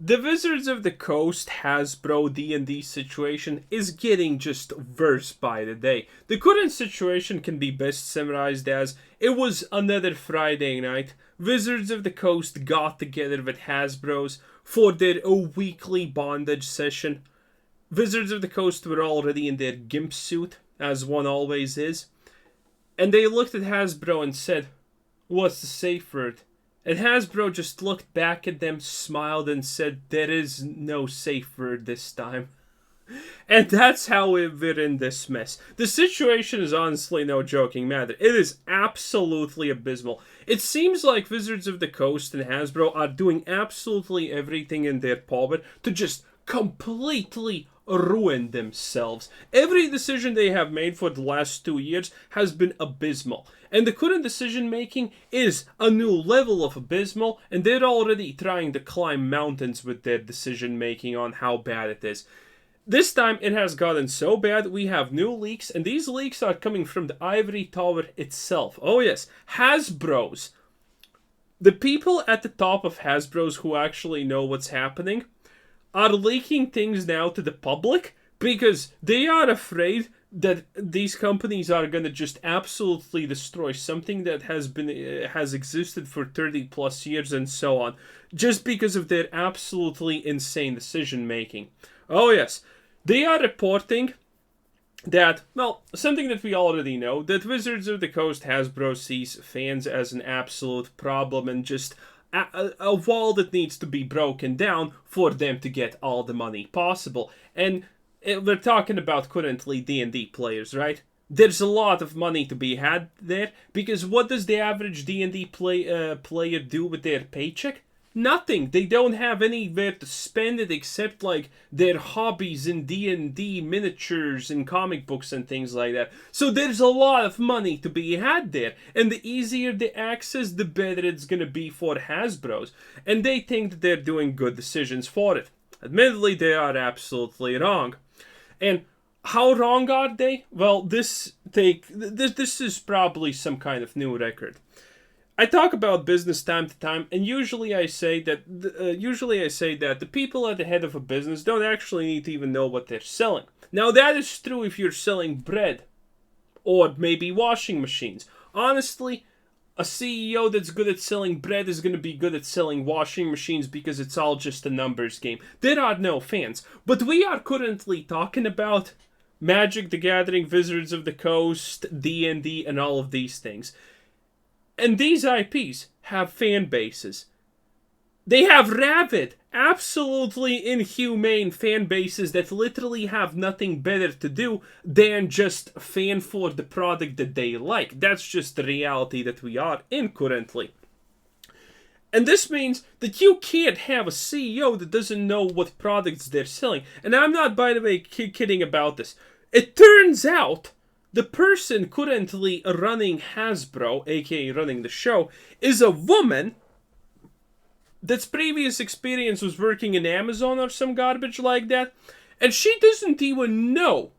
The Wizards of the Coast Hasbro D&D situation is getting just worse by the day. The current situation can be best summarized as it was another Friday night. Wizards of the Coast got together with Hasbro's for their weekly bondage session. Wizards of the Coast were already in their gimp suit, as one always is, and they looked at Hasbro and said, "What's the safe word?" And Hasbro just looked back at them, smiled, and said, "There is no safe word this time." And that's how we're in this mess. The situation is honestly no joking matter. It is absolutely abysmal. It seems like Wizards of the Coast and Hasbro are doing absolutely everything in their power to just completely ruin themselves. Every decision they have made for the last 2 years has been abysmal. And the current decision making is a new level of abysmal, and they're already trying to climb mountains with their decision making on how bad it is. This time it has gotten so bad we have new leaks, and these leaks are coming from the Ivory Tower itself. Oh yes, Hasbro's. The people at the top of Hasbro's who actually know what's happening are leaking things now to the public because they are afraid that these companies are going to just absolutely destroy something that has existed for 30 plus years and so on, just because of their absolutely insane decision making. Oh yes, they are reporting that, well, something that we already know, that Wizards of the Coast Hasbro sees fans as an absolute problem and just a wall that needs to be broken down for them to get all the money possible. And we're talking about currently D&D players, right? There's a lot of money to be had there, because what does the average D&D player do with their paycheck? Nothing. They don't have anywhere to spend it except like their hobbies in D&D, miniatures and comic books and things like that. So there's a lot of money to be had there. And the easier the access, the better it's going to be for Hasbro's. And they think that they're doing good decisions for it. Admittedly, they are absolutely wrong. And how wrong are they? Well, this is probably some kind of new record. I talk about business time to time, and usually I say that the people at the head of a business don't actually need to even know what they're selling. Now that is true if you're selling bread, or maybe washing machines. Honestly, a CEO that's good at selling bread is going to be good at selling washing machines because it's all just a numbers game. There are no fans, but we are currently talking about Magic the Gathering, Wizards of the Coast, D&D, and all of these things. And these IPs have fan bases. They have rabid, absolutely inhumane fan bases that literally have nothing better to do than just fan for the product that they like. That's just the reality that we are in currently. And this means that you can't have a CEO that doesn't know what products they're selling. And I'm not, by the way, kidding about this. It turns out the person currently running Hasbro, aka running the show, is a woman that's previous experience was working in Amazon or some garbage like that, and she doesn't even know.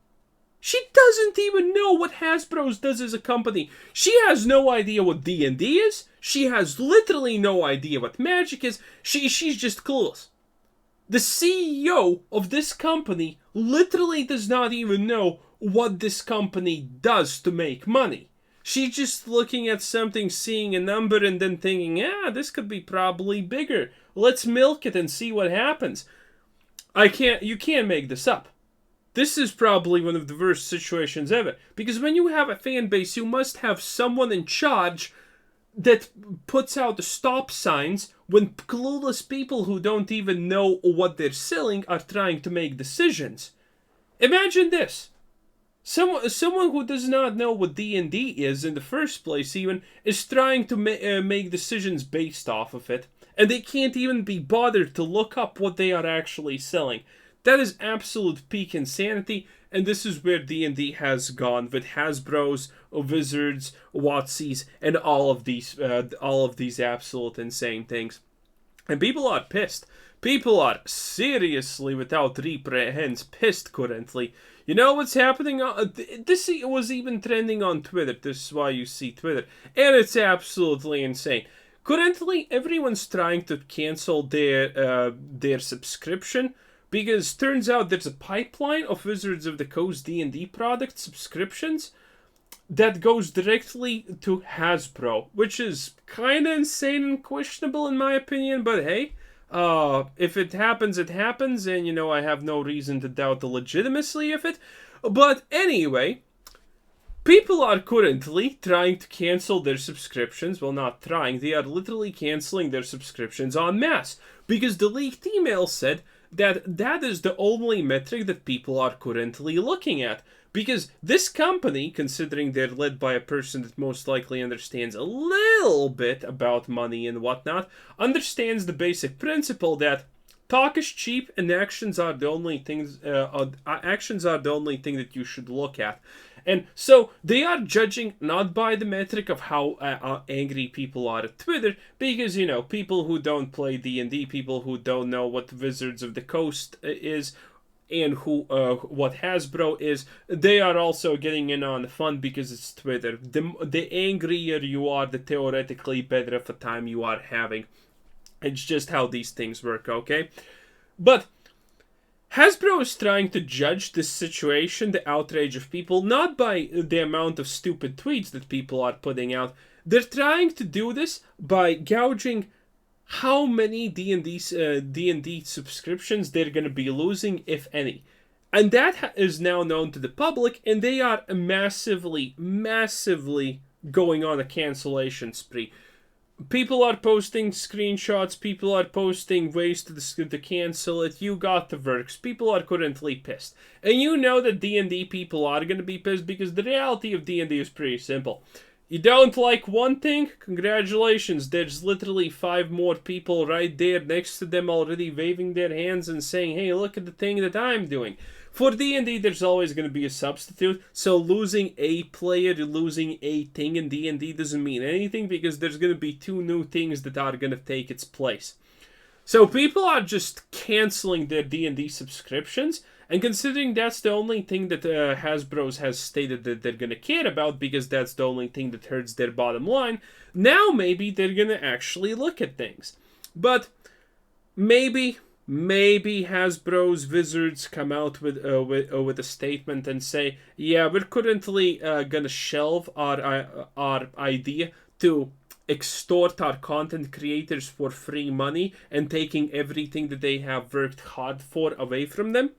She doesn't even know what Hasbro's does as a company. She has no idea what D&D is. She has literally no idea what Magic is. She's just clueless. The CEO of this company literally does not even know what this company does to make money. She's just looking at something, seeing a number, and then thinking, this could be probably bigger. Let's milk it and see what happens. You can't make this up. This is probably one of the worst situations ever. Because when you have a fan base, you must have someone in charge that puts out the stop signs when clueless people who don't even know what they're selling are trying to make decisions. Imagine this. Someone who does not know what D&D is in the first place even is trying to make decisions based off of it, and they can't even be bothered to look up what they are actually selling. That is absolute peak insanity, and this is where D&D has gone with Hasbro's, Wizards, Watsies, and all of these absolute insane things. And people are pissed. People are seriously, without reprehensions, pissed currently. You know what's happening? This was even trending on Twitter. This is why you see Twitter. And it's absolutely insane. Currently, everyone's trying to cancel their subscription because turns out there's a pipeline of Wizards of the Coast D&D product subscriptions that goes directly to Hasbro, which is kind of insane and questionable in my opinion, but hey, if it happens, it happens, and I have no reason to doubt the legitimacy of it. But anyway, people are currently trying to cancel their subscriptions. Well, not trying, they are literally canceling their subscriptions en masse because the leaked email said that is the only metric that people are currently looking at. Because this company, considering they're led by a person that most likely understands a little bit about money and whatnot, understands the basic principle that talk is cheap and actions are the only things. Actions are the only thing that you should look at. And so they are judging not by the metric of how angry people are at Twitter, because people who don't play D&D, people who don't know what Wizards of the Coast is, and what Hasbro is, they are also getting in on the fun because it's Twitter. The angrier you are, the theoretically better of a time you are having. It's just how these things work, okay? But Hasbro is trying to judge this situation, the outrage of people, not by the amount of stupid tweets that people are putting out. They're trying to do this by gouging how many D&D subscriptions they're going to be losing, if any. And that is now known to the public, and they are massively going on a cancellation spree. People are posting screenshots, people are posting ways to cancel it. You got the works. People are currently pissed. And you know that D&D people are going to be pissed because the reality of D&D is pretty simple. You don't like one thing? Congratulations, there's literally 5 more people right there next to them already waving their hands and saying, hey, look at the thing that I'm doing. For D&D, there's always going to be a substitute, so losing a player, losing a thing in D&D doesn't mean anything because there's going to be 2 new things that are going to take its place. So people are just canceling their D&D subscriptions, and considering that's the only thing that Hasbro has stated that they're going to care about because that's the only thing that hurts their bottom line, now maybe they're going to actually look at things. But maybe Hasbro's Wizards come out with a statement and say, yeah, we're currently going to shelve our idea to extort our content creators for free money and taking everything that they have worked hard for away from them.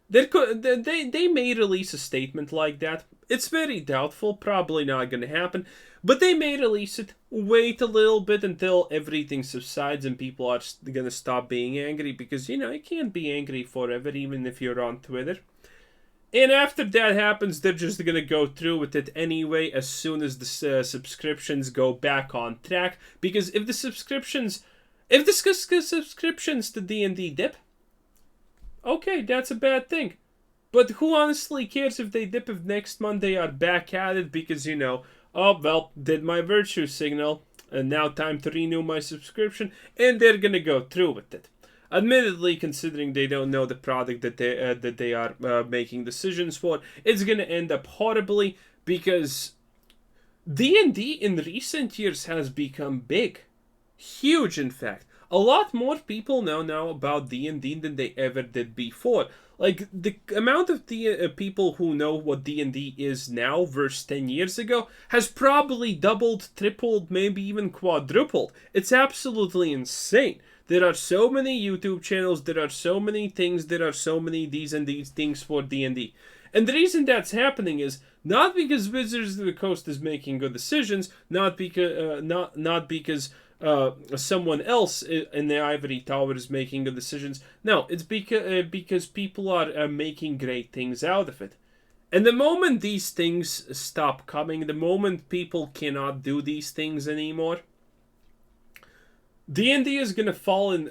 They may release a statement like that. It's very doubtful, probably not going to happen, but they may release it. Wait a little bit until everything subsides and people are going to stop being angry because, you can't be angry forever even if you're on Twitter. And after that happens, they're just going to go through with it anyway as soon as the subscriptions go back on track. Because if the subscriptions to D&D dip, okay, that's a bad thing. But who honestly cares if they dip if next month they are back at it because, oh, well, did my virtue signal, and now time to renew my subscription, and they're going to go through with it. Admittedly, considering they don't know the product that they are making decisions for, it's going to end up horribly because D&D in recent years has become big. Huge, in fact. A lot more people now about D&D than they ever did before. Like, the amount of people who know what D&D is now versus 10 years ago has probably doubled, tripled, maybe even quadrupled. It's absolutely insane. There are so many YouTube channels, there are so many things, there are so many these and these things for D&D. And the reason that's happening is not because Wizards of the Coast is making good decisions, not because someone else in the ivory tower is making good decisions. No, it's because people are making great things out of it. And the moment these things stop coming, the moment people cannot do these things anymore, D&D is going to fall and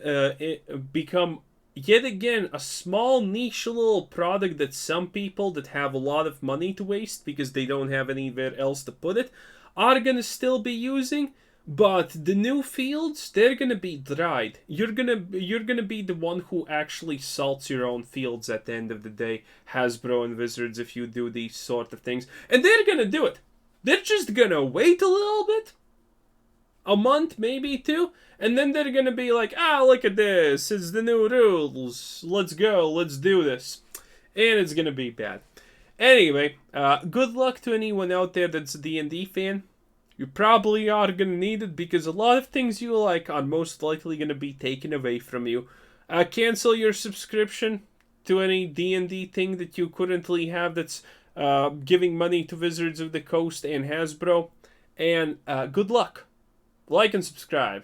become yet again a small niche little product that some people that have a lot of money to waste because they don't have anywhere else to put it are going to still be using. But the new fields, they're gonna be dried. You're gonna be the one who actually salts your own fields at the end of the day, Hasbro and Wizards, if you do these sort of things. And they're gonna do it. They're just gonna wait a little bit. a month, maybe 2, and then they're gonna be like, look at this, it's the new rules, let's go, let's do this, and it's gonna be bad. Anyway, good luck to anyone out there that's a D&D fan. You probably are gonna need it because a lot of things you like are most likely gonna be taken away from you. Cancel your subscription to any D&D thing that you currently have that's giving money to Wizards of the Coast and Hasbro. And good luck. Like and subscribe.